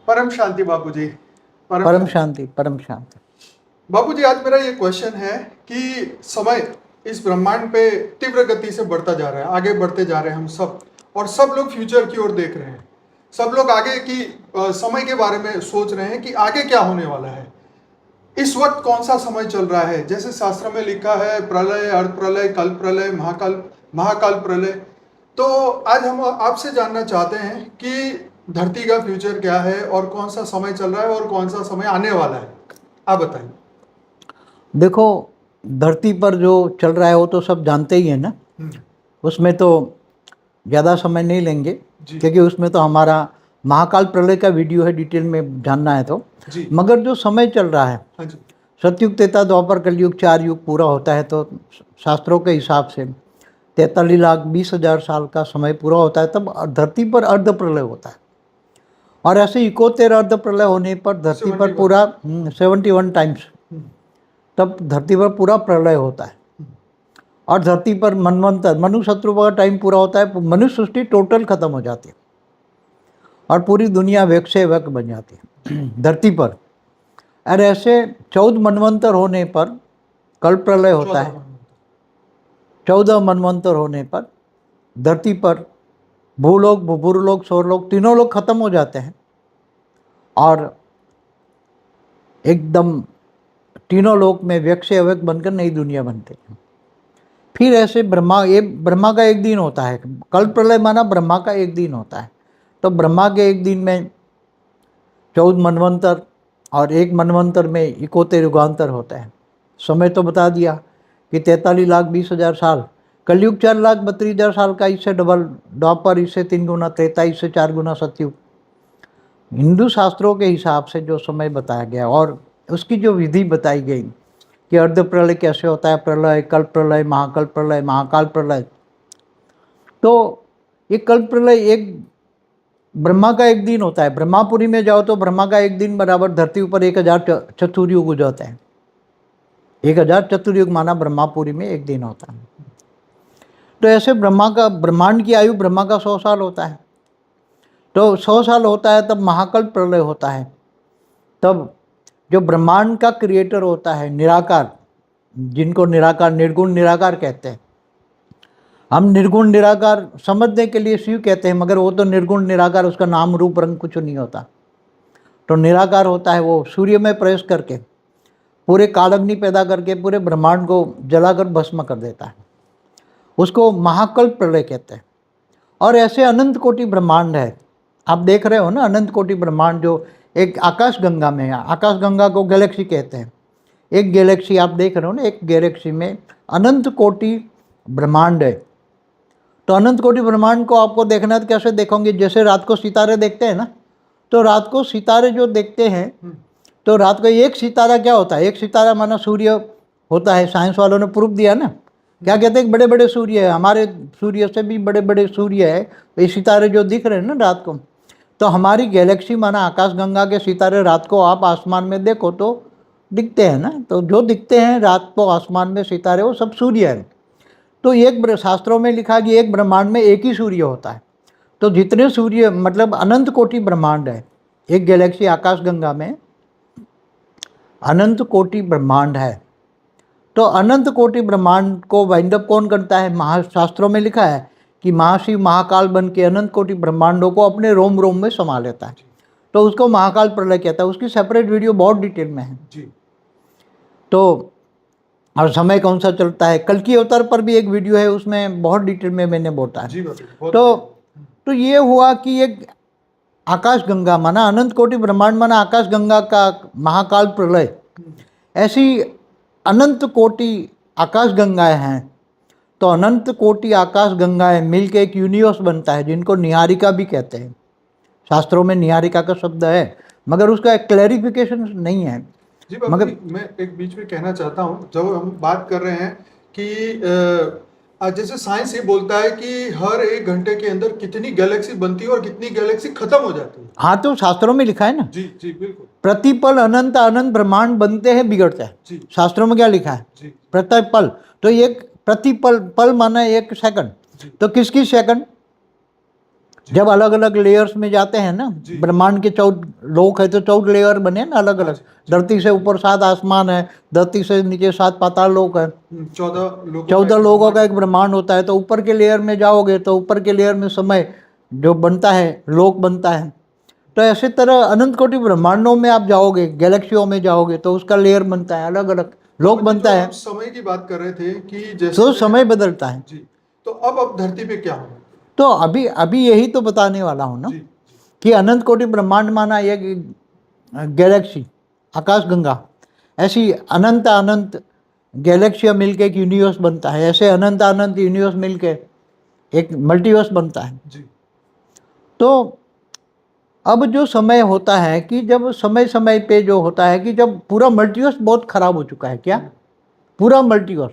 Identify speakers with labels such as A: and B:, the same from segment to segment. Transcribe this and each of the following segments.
A: परम शांति बापूजी।
B: परम शांति, परम शांति।
A: बापूजी, आज मेरा ये क्वेश्चन है कि समय इस ब्रह्मांड पे तीव्र गति से बढ़ता जा रहा है, आगे बढ़ते जा रहे हैं हम सब, और सब लोग फ्यूचर की ओर देख रहे हैं। सब लोग आगे की समय के बारे में सोच रहे हैं कि आगे क्या होने वाला है। इस वक्त कौन सा समय चल रहा है? जैसे शास्त्र में लिखा है प्रलय, अर्ध प्रलय, कल प्रलय, महाकाल महाकाल प्रलय। तो आज हम आपसे जानना चाहते हैं कि धरती का फ्यूचर क्या है और कौन सा समय चल रहा है और कौन सा समय आने वाला है। आप बताइए।
B: देखो, धरती पर जो चल रहा है वो तो सब जानते ही है ना। उसमें तो ज़्यादा समय नहीं लेंगे, क्योंकि उसमें तो हमारा महाकाल प्रलय का वीडियो है, डिटेल में जानना है तो। मगर जो समय चल रहा है, सतयुग, त्रेता, द्वापर, कलयुग, 4 युग पूरा होता है तो शास्त्रों के हिसाब से 43,20,000 साल का समय पूरा होता है, तब धरती पर अर्ध प्रलय होता है। और ऐसे 71 अर्ध प्रलय होने पर धरती पर पूरा 71 टाइम्स तब धरती पर पूरा प्रलय होता है। और धरती पर मनवंतर, मनु शत्रु का टाइम पूरा होता है, मनुष्य सृष्टि टोटल खत्म हो जाती है और पूरी दुनिया वैक से वैक बन जाती है धरती पर। और ऐसे 14 मनवंतर होने पर कल प्रलय होता है। 14 मनवंतर होने पर धरती पर भूलोक, भूपुरलोक, स्वर्लोक तीनों लोग खत्म हो जाते हैं और एकदम तीनों लोक में व्यक से अव्यक्त बनकर नई दुनिया बनते हैं। फिर ऐसे ब्रह्मा का एक दिन होता है। कल प्रलय माना ब्रह्मा का एक दिन होता है, तो ब्रह्मा के एक दिन में 14 मनवंतर और एक मनवंतर में 71 युगांतर होता है। समय तो बता दिया कि 43,20,000 साल, कलयुग 4,32,000 साल का, इससे डबल द्वापर, इससे 3 गुना त्रेता, इससे 4 गुना सतयुग। हिंदू शास्त्रों के हिसाब से जो समय बताया गया और उसकी जो विधि बताई गई कि अर्ध प्रलय कैसे होता है, प्रलय, कल्प प्रलय, महाकल्प प्रलय, महाकाल प्रलय। तो ये कल्प प्रलय एक ब्रह्मा का एक दिन होता है। ब्रह्मापुरी में जाओ तो ब्रह्मा का एक दिन बराबर धरती ऊपर 1000 चतुर्युग हो जाता है। 1000 चतुर्युग माना ब्रह्मापुरी में एक दिन होता है। तो ऐसे ब्रह्मांड की आयु ब्रह्मा का 100 साल होता है। तो 100 साल होता है तब महाकल्प प्रलय होता है। तब जो ब्रह्मांड का क्रिएटर होता है, निराकार, जिनको निराकार, निर्गुण निराकार कहते हैं। हम निर्गुण निराकार समझने के लिए शिव कहते हैं, मगर वो तो निर्गुण निराकार, उसका नाम रूप रंग कुछ नहीं होता। तो निराकार होता है वो सूर्य में प्रवेश करके पूरे कालाग्नि पैदा करके पूरे ब्रह्मांड को जलाकर भस्म कर देता है। उसको महाकल्प प्रलय कहते हैं। और ऐसे अनंत कोटि ब्रह्मांड है। आप देख रहे हो ना, अनंत कोटि ब्रह्मांड जो एक आकाश गंगा में है। आकाश गंगा को गैलेक्सी कहते हैं। एक गैलेक्सी आप देख रहे हो ना, एक गैलेक्सी में अनंत कोटि ब्रह्मांड है। तो अनंत कोटि ब्रह्मांड को आपको देखना है तो कैसे देखोगे? जैसे रात को सितारे देखते हैं ना, तो रात को सितारे जो देखते हैं, तो रात को एक सितारा क्या होता है? एक सितारा माना सूर्य होता है। साइंस वालों ने प्रूफ दिया ना, क्या कहते हैं? बड़े बड़े सूर्य है, हमारे सूर्य से भी बड़े बड़े सूर्य है ये सितारे जो दिख रहे हैं ना रात को। तो हमारी गैलेक्सी माना आकाशगंगा के सितारे रात को आप आसमान में देखो तो दिखते हैं ना। तो जो दिखते हैं रात को आसमान में सितारे, वो सब सूर्य है। तो एक शास्त्रों में लिखा कि एक ब्रह्मांड में एक ही सूर्य होता है। तो जितने सूर्य, मतलब अनंत कोटि ब्रह्मांड है। एक गैलेक्सी आकाशगंगा में अनंत कोटि ब्रह्मांड है। तो अनंत कोटि ब्रह्मांड को वाइंड अप कौन करता है? महाशास्त्रों में लिखा है कि महाशिव महाकाल बन के अनंत कोटि ब्रह्मांडों को अपने रोम रोम में समा लेता है। तो उसको महाकाल प्रलय कहता है। उसकी सेपरेट वीडियो बहुत डिटेल में है जी। तो और समय कौन सा चलता है, कल की अवतार पर भी एक वीडियो है, उसमें बहुत डिटेल में मैंने बोला है। तो ये हुआ कि एक आकाश गंगा माना अनंत कोटि ब्रह्मांड माना आकाश गंगा का महाकाल प्रलय। ऐसी अनंत कोटि आकाश गंगाएं हैं। तो अनंत कोटि आकाश गंगाएं मिलकर एक यूनिवर्स बनता है, जिनको निहारिका भी कहते हैं। शास्त्रों में निहारिका का शब्द है, मगर उसका एक क्लैरिफिकेशन नहीं है।
A: जी मगर मैं एक बीच में कहना चाहता हूँ, जब हम बात कर रहे हैं कि जैसे साइंस ये बोलता है कि हर 1 घंटे के अंदर कितनी गैलेक्सी बनती है और कितनी गैलेक्सी खत्म हो जाती है।
B: हाँ, तो शास्त्रों में लिखा है ना।
A: जी जी बिल्कुल।
B: प्रतिपल अनंत अनंत ब्रह्मांड बनते हैं, बिगड़ते हैं। शास्त्रों में क्या लिखा है? प्रतिपल। तो एक प्रतिपल, पल माना 1 सेकंड। तो किसकी सेकंड? जब अलग अलग लेयर्स में जाते हैं ना,
A: जी।
B: ब्रह्मांड के 14 लोक है तो 14 लेयर बने ना अलग अलग। धरती से ऊपर 7 आसमान है, धरती से नीचे 7 पाताल लोक है, 14 लोगों का एक ब्रह्मांड होता है। तो ऊपर के लेयर में जाओगे तो ऊपर के लेयर में समय जो बनता है, लोक बनता है। तो ऐसे तरह अनंत कोटि ब्रह्मांडों में आप जाओगे, गैलेक्सियों में जाओगे तो उसका लेयर बनता है, अलग अलग लोक बनता है।
A: हम समय की बात कर रहे थे कि जैसे
B: तो समय बदलता है।
A: जी, तो अब धरती पे क्या होगा?
B: तो अभी अभी यही तो बताने वाला हूँ ना,
A: जी,
B: कि अनंत कोटि ब्रह्मांड माना एक गैलेक्सी, आकाश गंगा, ऐसी अनंत अनंत गैलेक्सियाँ मिलके एक यूनिवर्स बनता है। ऐसे अनंत अनंत यूनिवर्स मिलके एक मल्टीवर्स बनता है।
A: जी,
B: तो अब जो समय होता है कि जब समय समय पे जो होता है कि जब पूरा मल्टीवर्स बहुत खराब हो चुका है, क्या पूरा मल्टीवर्स,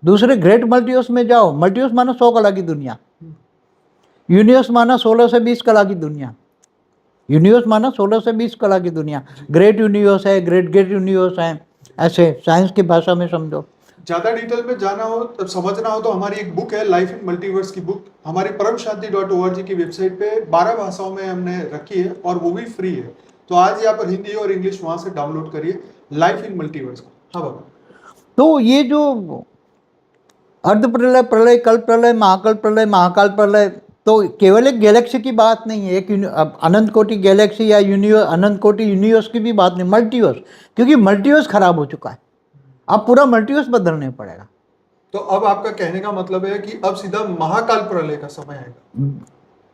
B: दूसरे ग्रेट मल्टीवर्स में जाओ, मल्टीवर्स माना 100 कला की दुनिया, यूनिवर्स माना 16 से 20 कला की दुनिया, यूनिवर्स माना 16 से 20 कला की दुनिया। ग्रेट यूनिवर्स है, ग्रेट ग्रेट यूनिवर्स है, ऐसे साइंस की भाषा में समझो।
A: ज्यादा डिटेल में जाना हो तब समझना हो तो हमारी एक बुक है लाइफ इन मल्टीवर्स की बुक, हमारी परमशांति.org की वेबसाइट पे 12 भाषाओं में हमने रखी है और वो भी फ्री है। तो आज यहाँ पर हिंदी और इंग्लिश वहां से डाउनलोड करिए लाइफ इन मल्टीवर्स का। हाँ बाबा।
B: तो ये जो अर्ध प्रलय, प्रलय, कल्प प्रलय, महाकल्प प्रलय, महाकाल प्रलय, तो केवल एक गैलेक्सी की बात नहीं है, एक अनंत कोटि गैलेक्सी या यूनिवर्स, अनंत कोटि यूनिवर्स की भी बात नहीं, मल्टीवर्स, क्योंकि मल्टीवर्स खराब हो चुका है, अब पूरा मल्टीवर्स बदलने पड़ेगा।
A: तो अब आपका कहने का मतलब है कि अब सीधा महाकाल प्रलय का समय आएगा,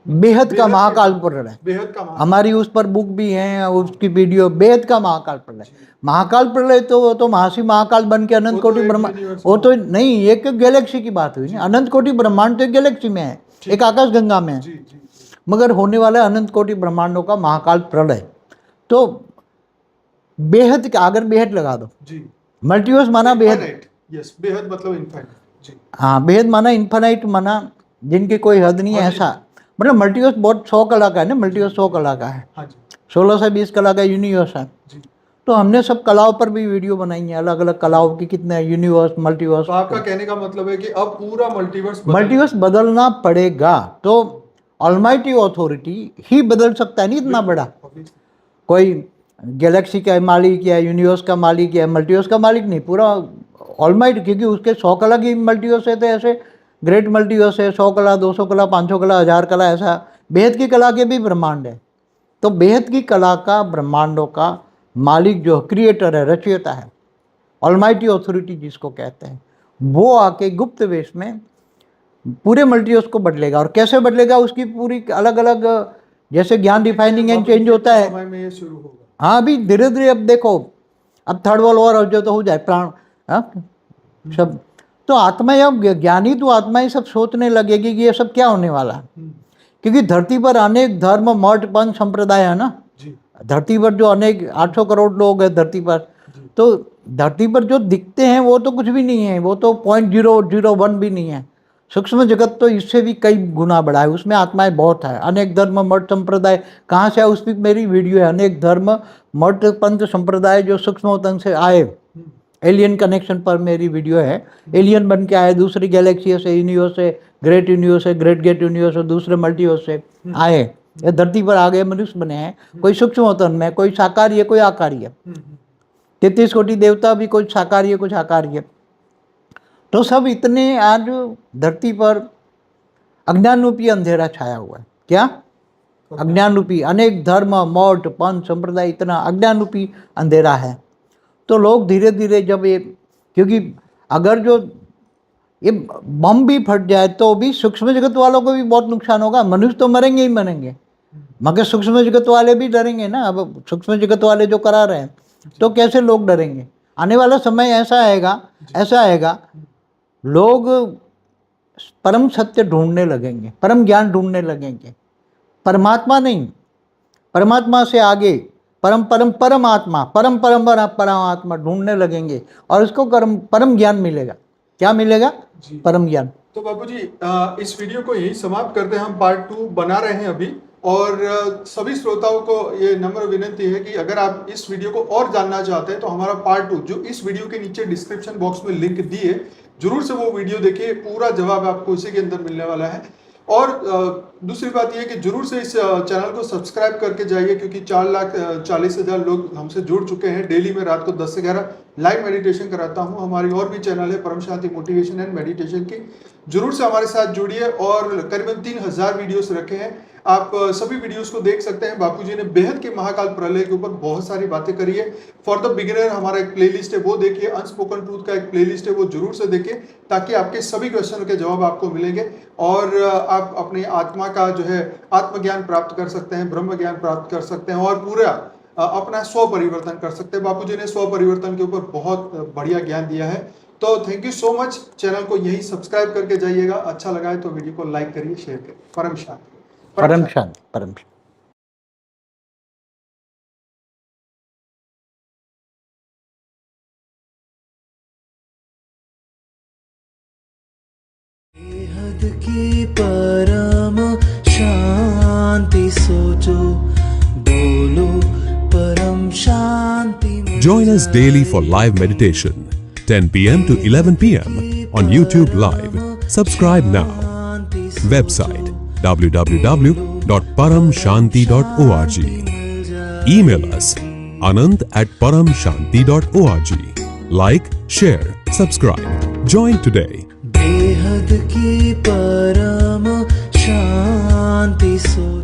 B: बेहद का महाकाल प्रलय।
A: बेहद का महाकाल।
B: हमारी उस पर बुक भी है, उसकी वीडियो, बेहद का महाकाल प्रलय। महाकाल प्रलय तो महासी महाकाल बन के अनंत कोटि ब्रह्मांड, वो तो नहीं, एक गैलेक्सी की बात हुई ना, अनंत कोटि ब्रह्मांड तो एक गैलेक्सी में है, एक आकाश गंगा में है,
A: जी, जी।
B: मगर होने वाला अनंत कोटि ब्रह्मांडों का महाकाल प्रलय। तो बेहद का, अगर बेहद लगा दो,
A: जी,
B: मल्टीवर्स माना बेहद,
A: यस, बेहद मतलब इनफाइनाइट। जी,
B: हाँ, बेहद माना इन्फिनाइट, माना जिनकी कोई हद नहीं है, ऐसा मतलब मल्टीवर्स बहुत 100 कला का है ना, मल्टीवर्स 100 कला का है,
A: हाँ जी,
B: 16 से 20 कला का यूनिवर्स है।
A: जी।
B: तो हमने सब कलाओं पर भी वीडियो बनाई है, अलग अलग कलाओं की, कितने यूनिवर्स, मल्टीवर्स।
A: तो आपका कहने का मतलब है कि अब पूरा
B: मल्टीवर्स बदलना पड़ेगा। तो ऑलमाइटी अथॉरिटी ही बदल सकता है, नहीं इतना बड़ा कोई गैलेक्सी का मालिक या यूनिवर्स का मालिक या मल्टीवर्स का मालिक नहीं, पूरा ऑलमाइटी, क्योंकि उसके 100 कला की मल्टीवर्स है, तो ऐसे ग्रेट मल्टीवर्स है, 100 कला, 200 कला, 500 कला, 1000 कला, ऐसा बेहद की कला के भी ब्रह्मांड है। तो बेहद की कला का ब्रह्मांडों का मालिक जो क्रिएटर है, रचयिता है, ऑलमाइटी अथॉरिटी जिसको कहते हैं, वो आके गुप्त वेश में पूरे मल्टीवर्स को बदलेगा। और कैसे बदलेगा, उसकी पूरी अलग अलग, जैसे ज्ञान डिफाइनिंग एंड चेंज होता है,
A: समय में ये शुरू होगा।
B: हाँ, अभी धीरे धीरे, अब देखो, अब थर्ड वर्ल्ड वॉर जो तो हो जाए, प्राण, हाँ, सब तो आत्माएं, अब ज्ञानी तो आत्माएं सब सोचने लगेगी कि ये सब क्या होने वाला है, क्योंकि धरती पर अनेक धर्म, मठ, पंथ, संप्रदाय है ना, धरती पर जो अनेक 800 करोड़ लोग हैं धरती पर, तो धरती पर जो दिखते हैं वो तो कुछ भी नहीं है, वो तो 0.001 भी नहीं है। सूक्ष्म जगत तो इससे भी कई गुना बड़ा है, उसमें आत्माएं बहुत है, अनेक धर्म, मठ, संप्रदाय, कहाँ से है उस पर मेरी वीडियो है, अनेक धर्म, मठ, पंथ, संप्रदाय जो सूक्ष्म तन से आए, एलियन कनेक्शन पर मेरी वीडियो है, एलियन बन के आए दूसरी गैलेक्सी से, यूनिवर्स से, ग्रेट यूनिवर्स से, ग्रेट गेट यूनिवर्स से, दूसरे मल्टीवर्स से आए, ये धरती पर आ गए, मनुष्य बने हैं, कोई सूक्ष्म तन में, कोई साकारी है, कोई आकारी है, 33 कोटि देवता भी, कोई साकारी है, कुछ आकारी है। तो सब इतने आज धरती पर अज्ञान रूपी अंधेरा छाया हुआ है, क्या अज्ञान रूपी, अनेक धर्म, मठ, पंथ, संप्रदाय, इतना अज्ञान रूपी अंधेरा है। तो लोग धीरे धीरे जब ये, क्योंकि अगर जो ये बम भी फट जाए तो भी सूक्ष्म जगत वालों को भी बहुत नुकसान होगा, मनुष्य तो मरेंगे ही मरेंगे, मगर सूक्ष्म जगत वाले भी डरेंगे ना। अब सूक्ष्म जगत वाले जो करा रहे हैं तो कैसे लोग डरेंगे। आने वाला समय ऐसा आएगा लोग परम सत्य ढूंढने लगेंगे, परम ज्ञान ढूंढने लगेंगे, परमात्मा नहीं, परमात्मा से आगे परम परम परमात्मा, परम परम परमात्मा ढूंढने लगेंगे, और उसको परम ज्ञान मिलेगा। क्या मिलेगा? परम ज्ञान।
A: तो बाबू जी, इस वीडियो को यही समाप्त करते हैं, हम पार्ट 2 बना रहे हैं अभी। और सभी श्रोताओं को ये नम्र विनती है कि अगर आप इस वीडियो को और जानना चाहते हैं तो हमारा पार्ट 2 जो इस वीडियो के नीचे डिस्क्रिप्शन बॉक्स में लिंक दिए, जरूर से वो वीडियो देखिए, पूरा जवाब आपको इसी के अंदर मिलने वाला है। और दूसरी बात यह कि जरूर से इस चैनल को सब्सक्राइब करके जाइए, क्योंकि 4,40,000 लोग हमसे जुड़ चुके हैं। डेली में रात को 10 से 11 लाइव मेडिटेशन कराता हूं। हमारी और भी चैनल है परम शांति मोटिवेशन एंड मेडिटेशन की, जरूर से हमारे साथ जुड़िए। और करीबन 3,000 वीडियोस रखे हैं, आप सभी वीडियोस को देख सकते हैं। बापूजी ने बेहद के महाकाल प्रलय के ऊपर बहुत सारी बातें करी है। फॉर द बिगिनर हमारा एक प्लेलिस्ट है, वो देखिए। अनस्पोकन ट्रूथ का एक प्लेलिस्ट है, वो जरूर से देखिए, ताकि आपके सभी क्वेश्चन के जवाब आपको मिलेंगे और आप अपनी आत्मा का जो है आत्मज्ञान प्राप्त कर सकते हैं, ब्रह्म ज्ञान प्राप्त कर सकते हैं और पूरा अपना स्व परिवर्तन कर सकते हैं। बापूजी ने स्व परिवर्तन के ऊपर बहुत बढ़िया ज्ञान दिया है। तो thank you so much. Channel को यही सब्सक्राइब करके जाइएगा। अच्छा लगा है तो वीडियो को लाइक करिए, शेयर करिए। परम शांति।
B: परम शांति, परम शांति।
C: बेहद की परम शांति सोचो, बोलो परम शांति।
D: Join us daily for live meditation, 10 p.m. to 11 p.m. on YouTube Live. Subscribe now. Website www.paramshanti.org. Email us anant@paramshanti.org. Like, share, subscribe. Join today.
C: बेहद की परम शांति सोचो।